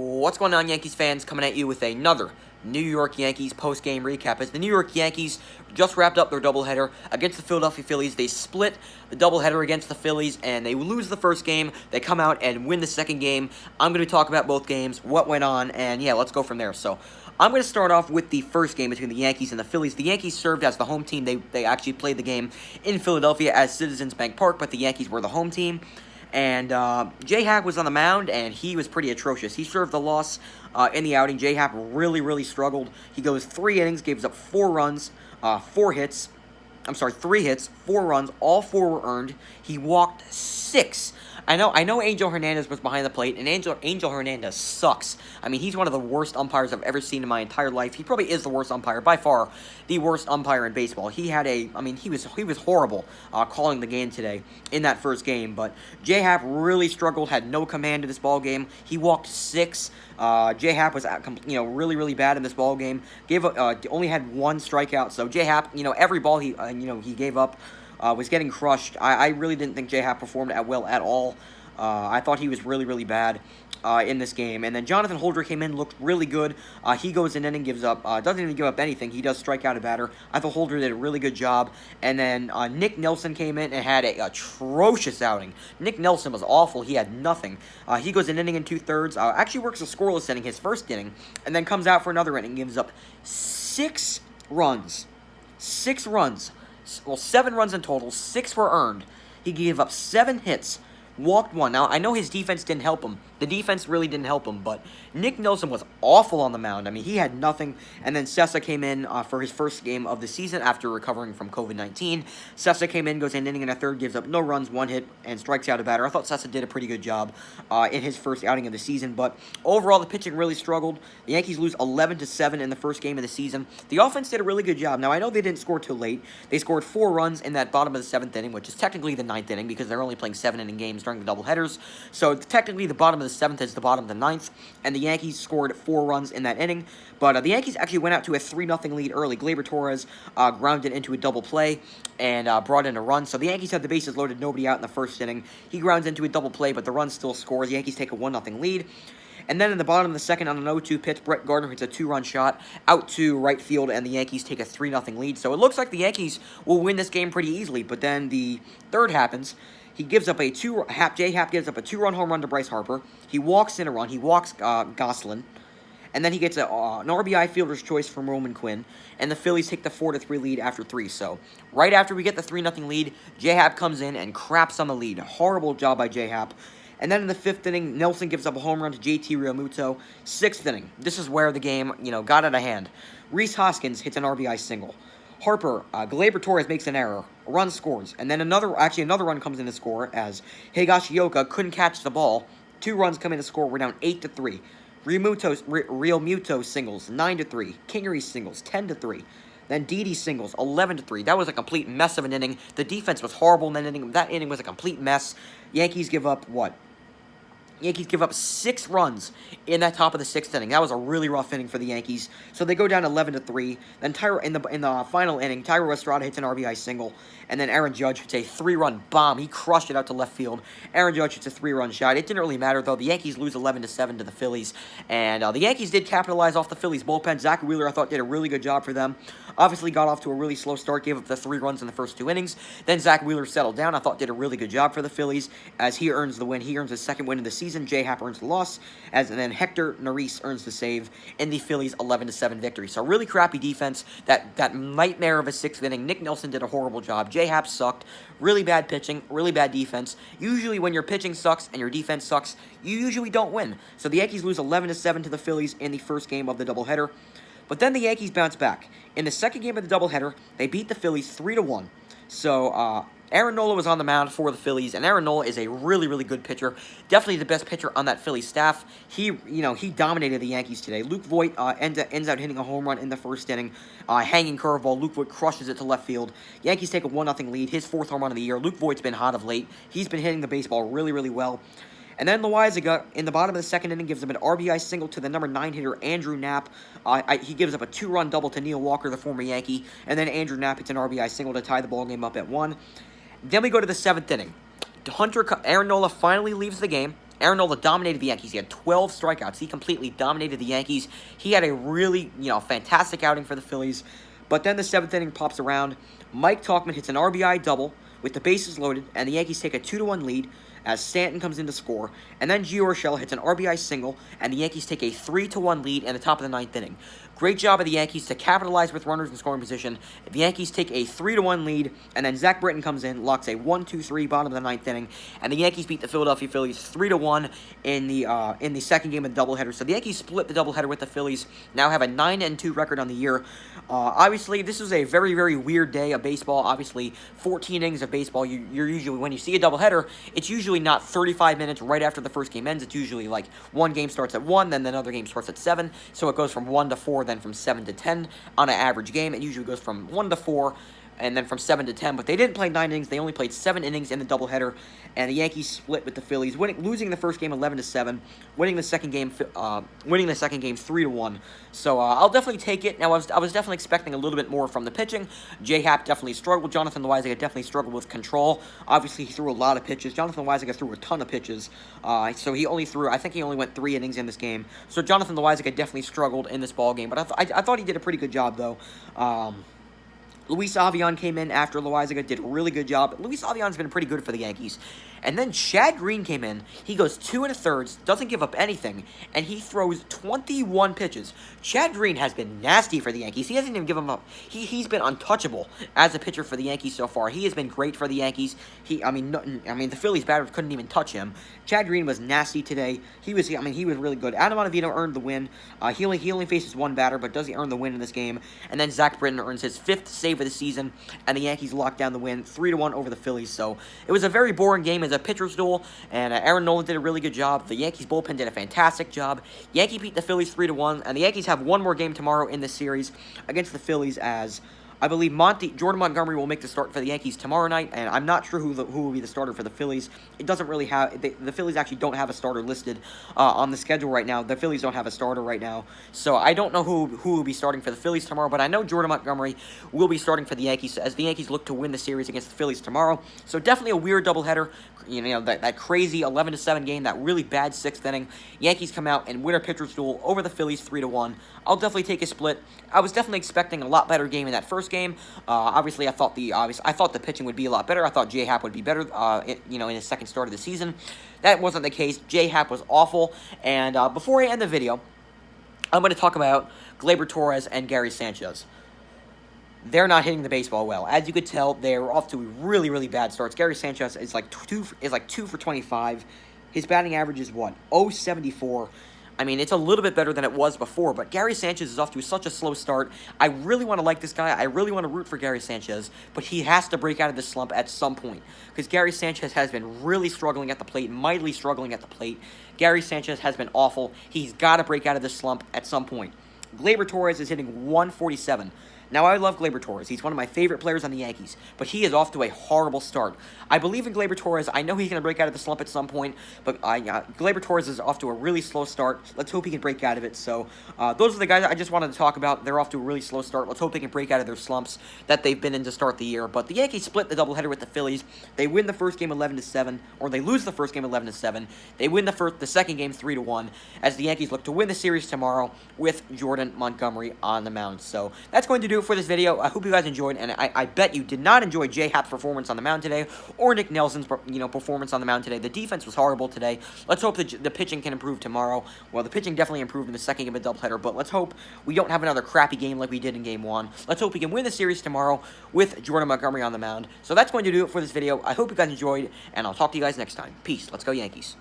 What's going on, Yankees fans? Coming at you with another New York Yankees post-game recap. As the New York Yankees just wrapped up their doubleheader against the Philadelphia Phillies. They split the doubleheader against the Phillies, and they lose the first game. They come out and win the second game. I'm going to talk about both games, what went on, and yeah, let's go from there. So I'm going to start off with the first game between the Yankees and the Phillies. The Yankees served as the home team. They actually played the game in Philadelphia at Citizens Bank Park, but the Yankees were the home team. And J-Happ was on the mound, and he was pretty atrocious. He served the loss in the outing. J-Happ really struggled. He goes 3 innings, gives up 4 runs, 3 hits, 4 runs. All 4 were earned. He walked 6. I know Angel Hernandez was behind the plate, and Angel Hernandez sucks. I mean, he's one of the worst umpires I've ever seen in my entire life. He probably is the worst umpire, by far, the worst umpire in baseball. He was horrible calling the game today in that first game, but J-Happ really struggled, had no command of this ball game. He walked 6. J-Happ was really bad in this ball game. Only had 1 strikeout, so J-Happ, every ball he gave up was getting crushed. I really didn't think J-Happ performed well at all. I thought he was really bad in this game. And then Jonathan Holder came in, looked really good. He goes in and gives up, doesn't even give up anything. He does strike out a batter. I thought Holder did a really good job. And then Nick Nelson came in and had an atrocious outing. Nick Nelson was awful. He had nothing. He goes an inning and 2/3. Actually works a scoreless inning, his first inning, and then comes out for another inning, gives up 6 runs. 6 runs. Well, 7 runs in total, 6 were earned. He gave up 7 hits, walked 1. Now, I know his defense didn't help him. The defense really didn't help him, but Nick Nelson was awful on the mound. I mean, he had nothing. And then Sessa came in for his first game of the season after recovering from COVID-19. Sessa came in, goes an inning and a third, gives up no runs, 1 hit, and strikes out a batter. I thought Sessa did a pretty good job in his first outing of the season, but overall, the pitching really struggled. The Yankees lose 11-7 in the first game of the season. The offense did a really good job. Now, I know they didn't score too late. They scored 4 runs in that bottom of the 7th inning, which is technically the 9th inning because they're only playing 7-inning games during the doubleheaders. So, technically, the bottom of the 7th is the bottom of the 9th, and the Yankees scored 4 runs in that inning. But the Yankees actually went out to a 3-0 lead early. Gleyber Torres grounded into a double play and brought in a run. So the Yankees had the bases loaded, nobody out in the first inning. He grounds into a double play, but the run still scores. The Yankees take a 1-0 lead. And then in the bottom of the second, on an 0-2 pitch, Brett Gardner hits a 2-run shot out to right field, and the Yankees take a 3-0 lead. So it looks like the Yankees will win this game pretty easily. But then the third happens. He gives up J-Happ gives up a 2-run home run to Bryce Harper. He walks in a run. He walks Goslin. And then he gets an RBI fielder's choice from Roman Quinn. And the Phillies take the 4-3 lead after 3. So right after we get the 3-0 lead, J-Happ comes in and craps on the lead. Horrible job by J-Happ. And then in the 5th inning, Nelson gives up a home run to JT Realmuto. 6th inning, this is where the game, got out of hand. Rhys Hoskins hits an RBI single. Gleyber Torres makes an error. A run scores. And then another run comes in to score as Higashioka couldn't catch the ball. 2 runs come in to score. We're down 8-3. Realmuto singles, 9-3. Kingery singles, 10-3. Then Didi singles, 11-3. That was a complete mess of an inning. The defense was horrible in that inning. That inning was a complete mess. Yankees give up, 6 runs in that top of the 6th inning. That was a really rough inning for the Yankees. So they go down 11-3. Then in the final inning, Thairo Estrada hits an RBI single, and then Aaron Judge hits a 3-run bomb. He crushed it out to left field. Aaron Judge hits a 3-run shot. It didn't really matter, though. The Yankees lose 11-7 to the Phillies, and the Yankees did capitalize off the Phillies' bullpen. Zach Wheeler, I thought, did a really good job for them. Obviously got off to a really slow start, gave up the 3 runs in the first 2 innings. Then Zach Wheeler settled down. I thought did a really good job for the Phillies as he earns the win. He earns his 2nd win of the season. J-Happ earns the loss, and then Hector Neris earns the save in the Phillies' 11-7 victory. So really crappy defense. That nightmare of a 6th inning. Nick Nelson did a horrible job. J-Happ sucked. Really bad pitching. Really bad defense. Usually when your pitching sucks and your defense sucks, you usually don't win. So the Yankees lose 11-7 to the Phillies in the first game of the doubleheader. But then the Yankees bounce back. In the second game of the doubleheader, they beat the Phillies 3-1. So Aaron Nola was on the mound for the Phillies, and Aaron Nola is a really good pitcher. Definitely the best pitcher on that Phillies staff. He dominated the Yankees today. Luke Voit ends out hitting a home run in the first inning, hanging curveball. Luke Voit crushes it to left field. Yankees take a 1-0 lead. His 4th home run of the year. Luke Voit's been hot of late. He's been hitting the baseball really well. And then Loaizaga, in the bottom of the 2nd inning, gives him an RBI single to the number 9 hitter, Andrew Knapp. He gives up a 2-run double to Neil Walker, the former Yankee. And then Andrew Knapp hits an RBI single to tie the ball game up at 1. Then we go to the 7th inning. Aaron Nola finally leaves the game. Aaron Nola dominated the Yankees. He had 12 strikeouts. He completely dominated the Yankees. He had a really, fantastic outing for the Phillies. But then the 7th inning pops around. Mike Tauchman hits an RBI double with the bases loaded, and the Yankees take a 2-1 lead as Stanton comes in to score. And then Gio Urshela hits an RBI single, and the Yankees take a 3-1 lead in the top of the 9th inning. Great job of the Yankees to capitalize with runners in scoring position. The Yankees take a 3-1 lead, and then Zach Britton comes in, locks a 1-2-3 bottom of the 9th inning, and the Yankees beat the Philadelphia Phillies 3-1 in the second game of the doubleheader. So the Yankees split the doubleheader with the Phillies. Now have a 9-2 record on the year. Obviously, this was a very, very weird day of baseball. Obviously, 14 innings of baseball. You're usually, when you see a doubleheader, it's usually not 35 minutes right after the first game ends. It's usually like one game starts at 1, then another game starts at 7. So it goes from 1 to 4, then from 7 to 10 on an average game. It usually goes from 1 to 4, and then from 7 to 10. But they didn't play 9 innings. They only played 7 innings in the doubleheader, and the Yankees split with the Phillies, losing the first game 11-7, winning the second game 3-1. So I'll definitely take it. Now I was definitely expecting a little bit more from the pitching. J-Happ definitely struggled. Jonathan Loáisiga definitely struggled with control. Obviously, he threw a lot of pitches. Jonathan Loáisiga threw a ton of pitches. So he only threw, I think he only went 3 innings in this game. So Jonathan Loáisiga definitely struggled in this ball game. But I thought he did a pretty good job, though. Luis Avion came in after Loáisiga, did a really good job. Luis Avion's been pretty good for the Yankees. And then Chad Green came in. He goes 2 1/3, doesn't give up anything, and he throws 21 pitches. Chad Green has been nasty for the Yankees. He hasn't even given up. He's been untouchable as a pitcher for the Yankees so far. He has been great for the Yankees. The Phillies batters couldn't even touch him. Chad Green was nasty today. He was really good. Adam Ottavino earned the win. He only faces one batter, but does he earn the win in this game? And then Zach Britton earns his 5th save of the season, and the Yankees locked down the win 3-1 over the Phillies. So it was a very boring game as a pitcher's duel, and Aaron Nola did a really good job. The Yankees bullpen did a fantastic job. Yankee beat the Phillies 3-1, and the Yankees have one more game tomorrow in this series against the Phillies, as I believe Jordan Montgomery will make the start for the Yankees tomorrow night, and I'm not sure who will be the starter for the Phillies. It doesn't really have the Phillies actually don't have a starter listed on the schedule right now. The Phillies don't have a starter right now, so I don't know who will be starting for the Phillies tomorrow. But I know Jordan Montgomery will be starting for the Yankees as the Yankees look to win the series against the Phillies tomorrow. So definitely a weird doubleheader. That crazy 11-7 game, that really bad 6th inning. Yankees come out and win a pitcher's duel over the Phillies 3-1. I'll definitely take a split. I was definitely expecting a lot better game in that first game. Obviously, I thought the pitching would be a lot better. I thought J-Happ would be better, in his second start of the season. That wasn't the case. J-Happ was awful. And before I end the video, I'm going to talk about Gleyber Torres and Gary Sanchez. They're not hitting the baseball well. As you could tell, they're off to really, really bad starts. Gary Sanchez is like 2 for 25. His batting average is what? .074. I mean, it's a little bit better than it was before, but Gary Sanchez is off to such a slow start. I really want to like this guy. I really want to root for Gary Sanchez, but he has to break out of this slump at some point, because Gary Sanchez has been really struggling at the plate, mightily struggling at the plate. Gary Sanchez has been awful. He's got to break out of this slump at some point. Gleyber Torres is hitting 147. Now, I love Gleyber Torres. He's one of my favorite players on the Yankees, but he is off to a horrible start. I believe in Gleyber Torres. I know he's going to break out of the slump at some point, but Gleyber Torres is off to a really slow start. Let's hope he can break out of it. So, those are the guys I just wanted to talk about. They're off to a really slow start. Let's hope they can break out of their slumps that they've been in to start the year. But the Yankees split the doubleheader with the Phillies. They win the first game 11-7, or they lose the first game 11-7. They win the second game 3-1, as the Yankees look to win the series tomorrow with Jordan Montgomery on the mound. So, that's going to do it for this video. I hope you guys enjoyed, and I bet you did not enjoy J-Happ's performance on the mound today, or Nick Nelson's performance on the mound today. The defense was horrible today. Let's hope the pitching can improve tomorrow. Well, the pitching definitely improved in the second game of the doubleheader, but let's hope we don't have another crappy game like we did in Game 1. Let's hope we can win the series tomorrow with Jordan Montgomery on the mound. So that's going to do it for this video. I hope you guys enjoyed, and I'll talk to you guys next time. Peace. Let's go Yankees.